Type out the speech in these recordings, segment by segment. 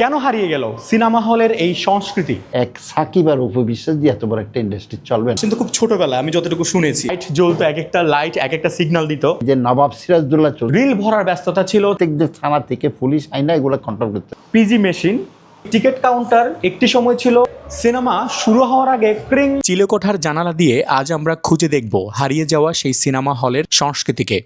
কেন হারিয়ে গেল সিনেমা হলের এই সংস্কৃতি? এক সাকিব আর উপবিশ্বাস দিয়ে এত বড় একটা ইন্ডাস্ট্রি চলবে না। কিন্তু খুব ছোটবেলায় আমি যতটুকু শুনেছি, লাইট জ্বলতো, এক একটা লাইট এক একটা সিগন্যাল দিত। যে নবাব সিরাজদৌল্লা চলছে, রিল ভরার ব্যস্ততা ছিল, প্রত্যেক থানা থেকে পুলিশ আইনা এগুলো কন্ট্রোল করতে। পিজি মেশিন, টিকিট কাউন্টার, একটি সময় ছিল সিনেমা শুরু হওয়ার আগে ক্রিং। চিলেকোঠার জানালা দিয়ে আজ আমরা খুঁজে দেখব হারিয়ে যাওয়া সেই সিনেমা হলের সংস্কৃতিকে।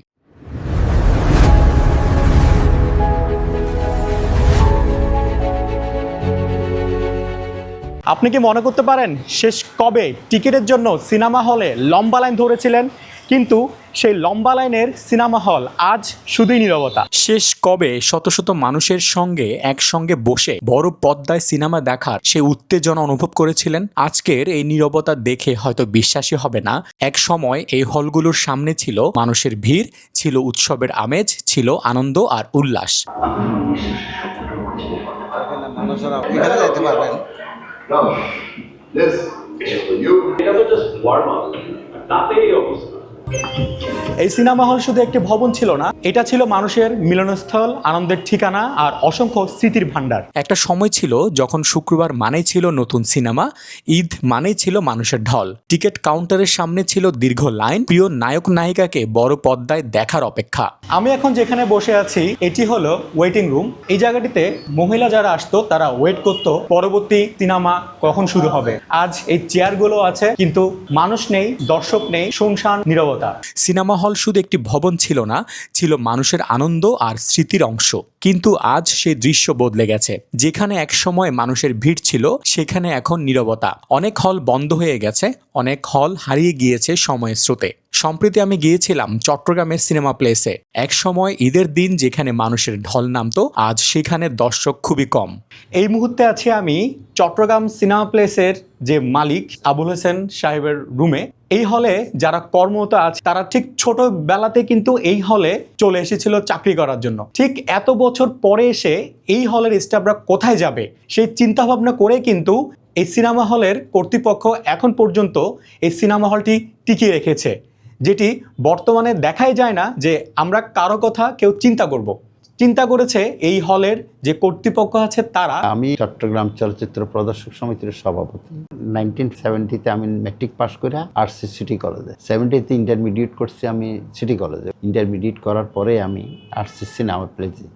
আপনি কি মনে করতে পারেন শেষ কবে টিকিটের জন্য সিনেমা হলে লম্বা লাইন ধরেছিলেন, কিন্তু সেই লম্বা লাইনের সিনেমা হল আজ শুধুই নীরবতা? শেষ কবে শত শত মানুষের সঙ্গে একসঙ্গে বসে বড় পর্দায় সিনেমা দেখার সে উত্তেজনা অনুভব করেছিলেন? আজকের এই নীরবতা দেখে হয়তো বিশ্বাসই হবে না, এক সময় এই হলগুলোর সামনে ছিল মানুষের ভিড়, ছিল উৎসবের আমেজ, ছিল আনন্দ আর উল্লাস। এখানে যাইতে পারবেন। No, this is for you. এটা তো জাস্ট ওয়ার্ম আপ, তাতেই অবস্থা। এই সিনেমা হল শুধু একটি ভবন ছিল না, এটা ছিল মানুষের মিলনস্থল, আনন্দের ঠিকানা আর অসংখ্য স্মৃতির ভান্ডার। একটা সময় ছিল যখন শুক্রবার মানেই ছিল নতুন সিনেমা, ঈদ মানেই ছিল মানুষের ঢল। টিকিট কাউন্টারের সামনে ছিল দীর্ঘ লাইন, প্রিয় নায়ক নায়িকাকে বড় পর্দায় দেখার অপেক্ষা। আমি এখন যেখানে বসে আছি এটি হলো ওয়েটিং রুম। এই জায়গাটিতে মহিলা যারা আসতো তারা ওয়েট করত পরবর্তী সিনেমা কখন শুরু হবে। আজ এই চেয়ারগুলো আছে কিন্তু মানুষ নেই, দর্শক নেই, শুনশান নীরবতা। সিনেমা হল শুধু একটি ভবন ছিল না, ছিল মানুষের আনন্দ আর স্মৃতির অংশ। কিন্তু আজ সেই দৃশ্য বদলে গেছে। যেখানে একসময় মানুষের ভিড় ছিল সেখানে এখন নীরবতা। অনেক হল বন্ধ হয়ে গেছে, অনেক হল হারিয়ে গিয়েছে সময়ের স্রোতে। সম্প্রতি আমি গিয়েছিলাম চট্টগ্রামের সিনেমা প্লেসে। এক সময় ঈদের দিন যেখানে মানুষের ঢল নামতো, আজ সেখানে দর্শক খুবই কম। এই মুহূর্তে আছি আমি চট্টগ্রাম সিনেমা প্লেসের যে মালিক আবুল হোসেন সাহেবের রুমে। এই হলে যারা কর্মরত আছে তারা ঠিক ছোটবেলাতে কিন্তু এই হলে চলে এসেছিল চাকরি করার জন্য। ঠিক এত বছর পরে এসে এই হলের স্টাফরা কোথায় যাবে সেই চিন্তা ভাবনা করে কিন্তু এই সিনেমা হলের কর্তৃপক্ষ এখন পর্যন্ত এই সিনেমা হলটি টিকিয়ে রেখেছে, যেটি বর্তমানে দেখাই যায় না যে আমরা কারো কথা কেউ চিন্তা করেছে এই হলের যে কর্তৃপক্ষ আছে তারা। আমি চট্টগ্রাম চলচ্চিত্র প্রদর্শক সমিতির সভাপতি। 1970-তে আমি ম্যাট্রিক পাস করে আর্টস সিটি কলেজে, 70-তে ইন্টারমিডিয়েট করছি আমি সিটি কলেজে। ইন্টারমিডিয়েট করার পরে আমি আর্টস সিনেমা প্লেসে।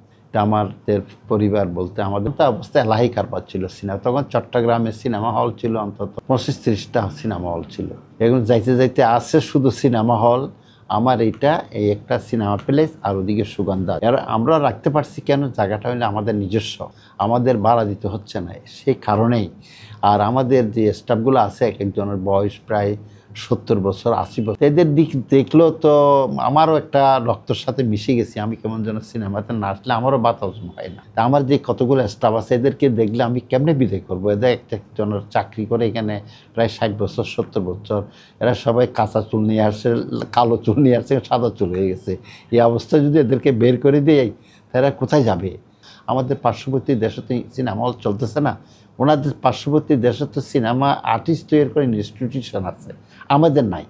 আমাদের পরিবার বলতে আমাদের তো অবস্থা এলাহি কারবার ছিল সিনেমা। তখন চট্টগ্রামের সিনেমা হল ছিল অন্তত 25-30টা সিনেমা হল ছিল। এখন যাইতে যাইতে আসছে শুধু সিনেমা হল, আমার এইটা এই একটা সিনেমা প্লেস আর ওদিকে সুগন্ধা। আর আমরা রাখতে পারছি কেন, জায়গাটা হলে আমাদের নিজস্ব, আমাদের ভাড়া দিতে হচ্ছে না, সেই কারণেই। আর আমাদের যে স্টাফগুলো আছে এক একজনের বয়স প্রায় 70 বছর 80 বছর। এদের দিক দেখলেও তো আমারও একটা রক্তর সাথে মিশে গেছি। আমি কেমন যেন সিনেমাতে না আসলে আমারও বাতাস হয় না। তা আমার যে কতগুলো স্টাফ আছে এদেরকে দেখলে আমি কেমনে বিদায় করবো? এদের একজনের চাকরি করে এখানে প্রায় 60 বছর 70 বছর। এরা সবাই কাঁচা চুল নিয়ে আসছে, কালো চুল নিয়ে আসছে, সাদা চুল হয়ে গেছে। এই অবস্থায় যদি এদেরকে বের করে দিই তারা কোথায় যাবে? আমাদের পার্শ্ববর্তী দেশে তো সিনেমা হল চলতেছে না, ওনাদের পার্শ্ববর্তী দেশে তো সিনেমা আর্টিস্ট তৈরি করে ইনস্টিটিউশন আছে, আমাদের নাই।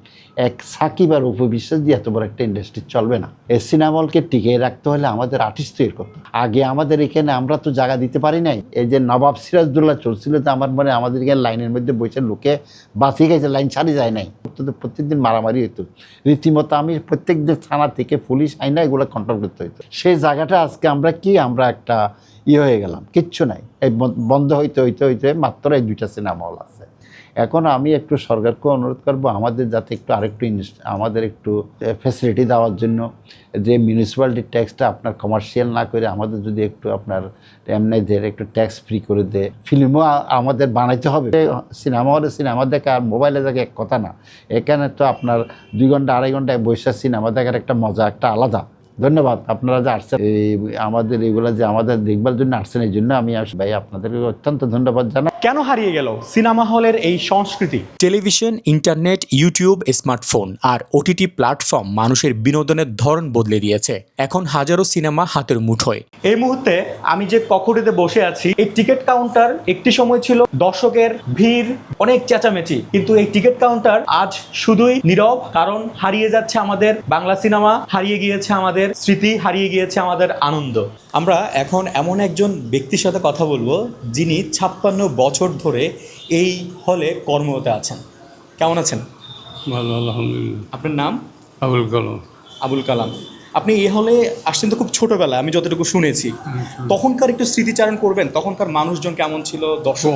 এক সাকিব আর উপবিশ্বাস দিয়ে এত বড় একটা ইন্ডাস্ট্রি চলবে না। এই সিনেমা হলকে টিকিয়ে রাখতে হলে আমাদের আর্টিস্ট তৈরি করতে আগে। আমাদের এখানে আমরা তো জায়গা দিতে পারি নাই। এই যে নবাব সিরাজদৌল্লা চলছিল তো আমার মনে আমাদের এখানে লাইনের মধ্যে বসে লোকে বাঁচিয়ে গেছে, লাইন ছাড়ি যায় নাই। প্রত্যেকদিন মারামারি হতো রীতিমতো। আমি প্রত্যেক দিন থানা থেকে পুলিশ আইনা এগুলো কন্ট্রোল করতে হতো। সেই জায়গাটা আজকে আমরা একটা হয়ে গেলাম, কিচ্ছু নাই। এই বন্ধ হইতে মাত্র এই 2টা সিনেমা হল আছে। এখন আমি একটু সরকারকে অনুরোধ করবো আমাদের যাতে আমাদের একটু ফ্যাসিলিটি দেওয়ার জন্য, যে মিউনিসিপ্যালিটি ট্যাক্সটা আপনার কমার্শিয়াল না করে আমাদের যদি একটু আপনার এমনিদের একটু ট্যাক্স ফ্রি করে দেয়। ফিল্মও আমাদের বানাইতে হবে। সিনেমা হলে সিনেমা দেখা আর মোবাইলে দেখা এক কথা না। এখানে তো আপনার 2 ঘন্টা 2.5 ঘন্টায় বসে সিনেমা দেখার একটা মজা একটা আলাদা। ধন্যবাদ আপনারা যে আসছেন, আমাদের এগুলো যে আমাদের দেখবার জন্য আসছেন, এই জন্য আমি ভাই আপনাদেরকে অত্যন্ত ধন্যবাদ জানাই। কেন হারিয়ে গেল সিনেমা হলের এই সংস্কৃতি? টেলিভিশন, ইন্টারনেট, ইউটিউব, স্মার্টফোন আর ওটিটি প্ল্যাটফর্ম মানুষের বিনোদনের ধরন বদলে দিয়েছে। এখন হাজারো সিনেমা হাতের মুঠোয়। এই মুহূর্তে আমি যে কক্ষটিতে বসে আছি, এই টিকিট কাউন্টার একটি সময় ছিল দর্শকের ভিড়, অনেক চেঁচামেচি, কিন্তু এই টিকিট কাউন্টার আজ শুধুই নীরব। কারণ হারিয়ে যাচ্ছে আমাদের বাংলা সিনেমা, হারিয়ে গিয়েছে আমাদের আমাদের স্মৃতি, হারিয়ে গিয়েছে আমাদের আনন্দ। আমরা এখন এমন একজন ব্যক্তির সাথে কথা বলবো যিনি 56 বছর ধরে এই হলে কর্মরত আছেন। কেমন আছেন? ভালো, আলহামদুলিল্লাহ। আপনার নাম? আবুল কালাম। আবুল কালাম। আপনি এই হলে আসছেন তো খুব ছোটবেলায়, আমি যতটুকু শুনেছি। তখনকার একটু স্মৃতিচারণ করবেন, তখনকার মানুষজন কেমন ছিল, দর্শক?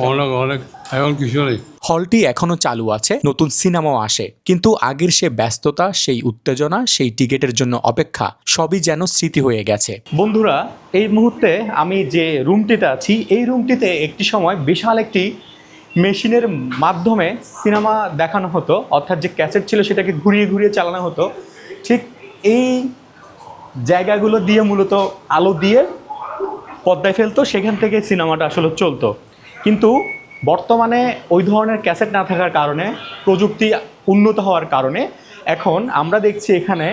অনেক এখন কিছু নেই। হলটি এখনো চালু আছে, নতুন সিনেমাও আসে, কিন্তু আগের সে ব্যস্ততা, সেই উত্তেজনা, সেই টিকিটের জন্য অপেক্ষা সবই যেন স্মৃতি হয়ে গেছে। বন্ধুরা, এই মুহূর্তে আমি যে রুমটিতে আছি, এই রুমটিতে একটি সময় বিশাল একটি মেশিনের মাধ্যমে সিনেমা দেখানো হতো, অর্থাৎ যে ক্যাসেট ছিল সেটাকে ঘুরিয়ে ঘুরিয়ে চালানো হতো। ঠিক এই জায়গাগুলো দিয়ে মূলত আলো দিয়ে পর্দায় ফেলতো, সেখান থেকে সিনেমাটা আসলে চলতো। কিন্তু বর্তমানে ওই ধরনের ক্যাসেট না থাকার কারণে, প্রযুক্তি উন্নত হওয়ার কারণে এখন আমরা দেখছি এখানে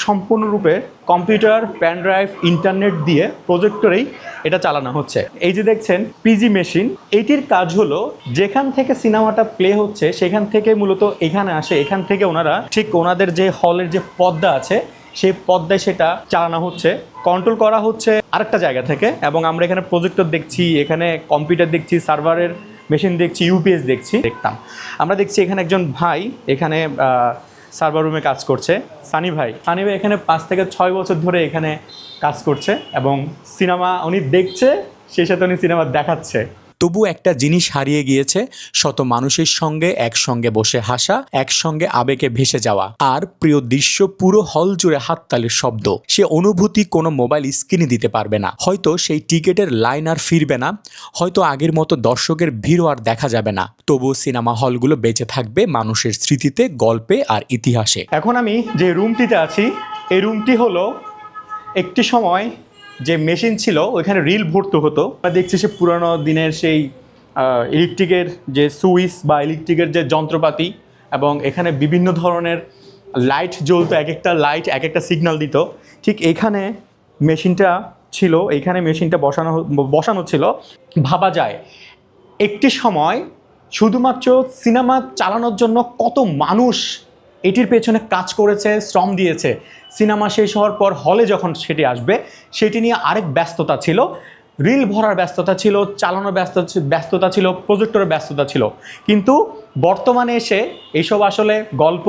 সম্পূর্ণরূপে কম্পিউটার, প্যান ড্রাইভ, ইন্টারনেট দিয়ে প্রজেক্টরেই এটা চালানো হচ্ছে। এই যে দেখছেন পিজি মেশিন, এইটির কাজ হলো যেখান থেকে সিনেমাটা প্লে হচ্ছে সেখান থেকে মূলত এখানে আসে, এখান থেকে ওনারা ঠিক ওনাদের যে হলের যে পর্দা আছে সেই পর্দায় সেটা চালানো হচ্ছে, কন্ট্রোল করা হচ্ছে আরেকটা জায়গা থেকে। এবং আমরা এখানে প্রজেক্টর দেখছি, এখানে কম্পিউটার দেখছি, সার্ভারের মেশিন দেখছি, ইউপিএস দেখতাম। আমরা দেখছি এখানে একজন ভাই এখানে সার্ভার রুমে কাজ করছে, সানি ভাই এখানে 5 থেকে 6 বছর ধরে এখানে কাজ করছে এবং সিনেমা উনি দেখছে, সেই সাথে উনি সিনেমা দেখাচ্ছে। তবু একটা জিনিস হারিয়ে গিয়েছে, শত মানুষের সঙ্গে একসঙ্গে বসে হাসা, একসঙ্গে আবেগে ভেসে যাওয়া, আর প্রিয় দৃশ্য পুরো হল জুড়ে হাততালির শব্দ। সে অনুভূতি কোনো মোবাইল স্ক্রিনে দিতে পারবে না। হয়তো সেই টিকিটের লাইন আর ফিরবে না, হয়তো আগের মতো দর্শকের ভিড়ও আর দেখা যাবে না। তবু সিনেমা হলগুলো বেঁচে থাকবে মানুষের স্মৃতিতে, গল্পে আর ইতিহাসে। এখন আমি যে রুমটিতে আছি, এই রুমটি হলো একটি সময় যে মেশিন ছিল ওইখানে রিল ভরতে হতো। আমরা দেখছি সে পুরানো দিনের সেই ইলেকট্রিকের যে সুইচ বা ইলেকট্রিকের যে যন্ত্রপাতি, এবং এখানে বিভিন্ন ধরনের লাইট জ্বলতো, এক একটা লাইট এক একটা সিগন্যাল দিত। ঠিক এখানে মেশিনটা ছিল, এইখানে মেশিনটা বসানো ছিল। ভাবা যায় একটি সময় শুধুমাত্র সিনেমা চালানোর জন্য কত মানুষ এটির পেছনে কাজ করেছে, শ্রম দিয়েছে। সিনেমা শেষ হওয়ার পর হলে যখন সেটি আসবে, সেটি নিয়ে আরেক ব্যস্ততা ছিল, রিল ভরার ব্যস্ততা ছিল, চালানোর ব্যস্ততা ছিল, প্রজেক্টরের ব্যস্ততা ছিল। কিন্তু বর্তমানে এসে এইসব আসলে গল্প,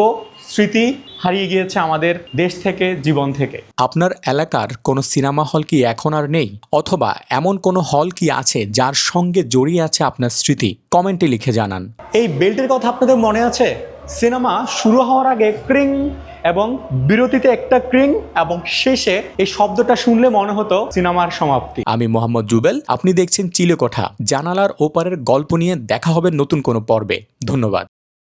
স্মৃতি হারিয়ে গিয়েছে আমাদের দেশ থেকে, জীবন থেকে। আপনার এলাকার কোনো সিনেমা হল কি এখন আর নেই? অথবা এমন কোনো হল কি আছে যার সঙ্গে জড়িয়ে আছে আপনার স্মৃতি? কমেন্টে লিখে জানান। এই বেল্টের কথা আপনাদের মনে আছে? সিনেমা শুরু হওয়ার আগে ক্রিং, এবং বিরতিতে একটা ক্রিং, এবং শেষে এই শব্দটা শুনলে মনে হতো সিনেমার সমাপ্তি। আমি মোহাম্মদ জুবেল, আপনি দেখছেন চিলেকোঠা। জানালার ওপারের গল্প নিয়ে দেখা হবে নতুন কোনো পর্বে। ধন্যবাদ।